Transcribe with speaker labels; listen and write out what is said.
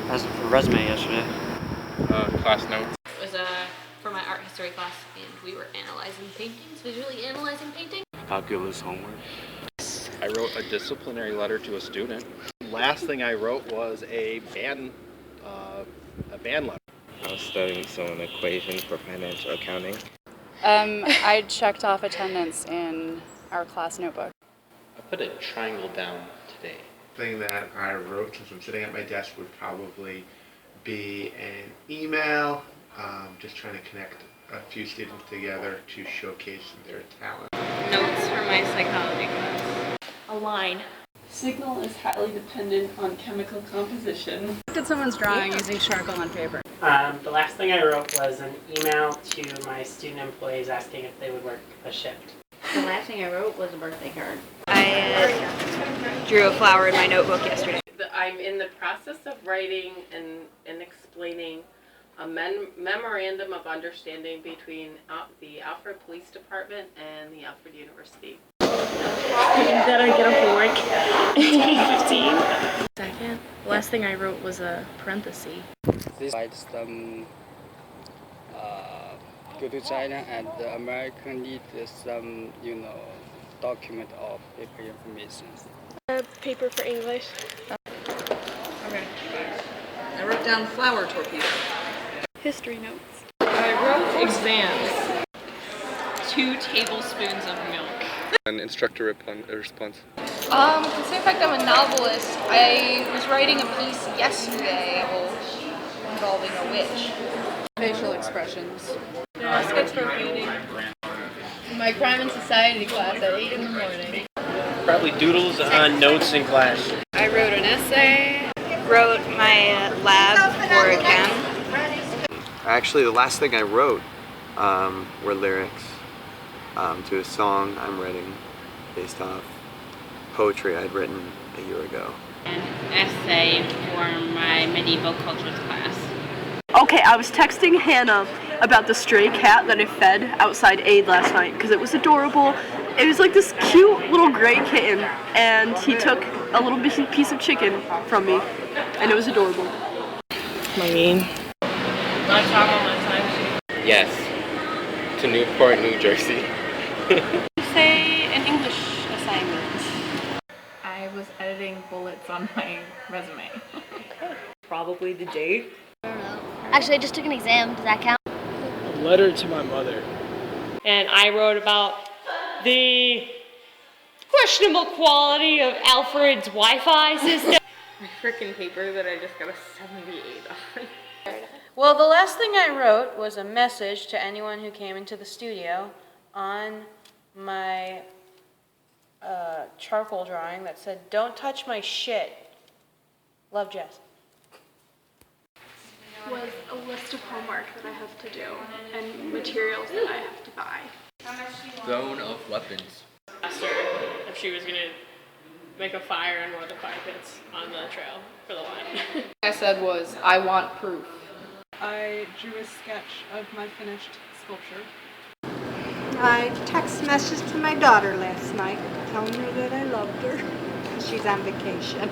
Speaker 1: as for resume yesterday.
Speaker 2: Class notes.
Speaker 3: It was for my art history class, and we were analyzing paintings, visually analyzing painting.
Speaker 4: Calculus homework.
Speaker 2: I wrote a disciplinary letter to a student.
Speaker 5: Last thing I wrote was a band letter.
Speaker 4: I was studying some equation for financial accounting.
Speaker 6: I checked off attendance in our class notebook.
Speaker 7: I put a triangle down today.
Speaker 8: The thing that I wrote since I'm sitting at my desk would probably be an email, just trying to connect a few students together to showcase their talent.
Speaker 3: Notes for my psychology class.
Speaker 9: A line. Signal is highly dependent on chemical composition.
Speaker 6: Did someone's drawing using charcoal on paper?
Speaker 10: The last thing I wrote was an email to my student employees asking if they would work a shift.
Speaker 3: The last thing I wrote was a birthday card.
Speaker 11: I drew a flower in my notebook yesterday.
Speaker 12: I'm in the process of writing and explaining a memorandum of understanding between the Alfred Police Department and the Alfred University.
Speaker 9: That I get up for work. 15. Second. The last thing I wrote was a parenthesis.
Speaker 13: This provides them go to China, and the American need some, document or paper information.
Speaker 9: Paper for English.
Speaker 6: Okay. I wrote down flower torpedo.
Speaker 9: History notes.
Speaker 3: I wrote exams. 2 tablespoons of milk.
Speaker 2: An instructor response.
Speaker 11: To say in fact I'm a novelist, I was writing a piece yesterday involving a witch.
Speaker 6: Facial expressions.
Speaker 9: Sketch for painting.
Speaker 11: My crime and society class at 8 in the morning.
Speaker 1: Probably doodles on notes in class.
Speaker 11: I wrote an essay, wrote my lab for a chem.
Speaker 4: Actually, the last thing I wrote were lyrics to a song I'm writing based off poetry I'd written a year ago.
Speaker 3: An essay for my medieval cultures class.
Speaker 9: Okay, I was texting Hannah about the stray cat that I fed outside Aid last night because it was adorable. It was like this cute little gray kitten, and he took a little piece of chicken from me, and it was adorable.
Speaker 2: Yes. To Newport, New Jersey.
Speaker 9: Say an English assignment.
Speaker 6: I was editing bullets on my resume.
Speaker 9: Probably the date.
Speaker 11: Actually, I just took an exam. Does that count?
Speaker 1: A letter to my mother.
Speaker 12: And I wrote about the questionable quality of Alfred's Wi-Fi system. My frickin' paper that I just got a 78 on.
Speaker 11: Well, the last thing I wrote was a message to anyone who came into the studio on my charcoal drawing that said, "Don't touch my shit. Love, Jess."
Speaker 9: Was a list of homework that I have to do and materials that I have to buy.
Speaker 2: Zone of weapons.
Speaker 12: Asked her if she was gonna make a fire in one of the fire pits on the trail for the line.
Speaker 6: I said was, I want proof.
Speaker 9: I drew a sketch of my finished sculpture.
Speaker 14: I text messaged to my daughter last night telling her that I loved her. She's on vacation.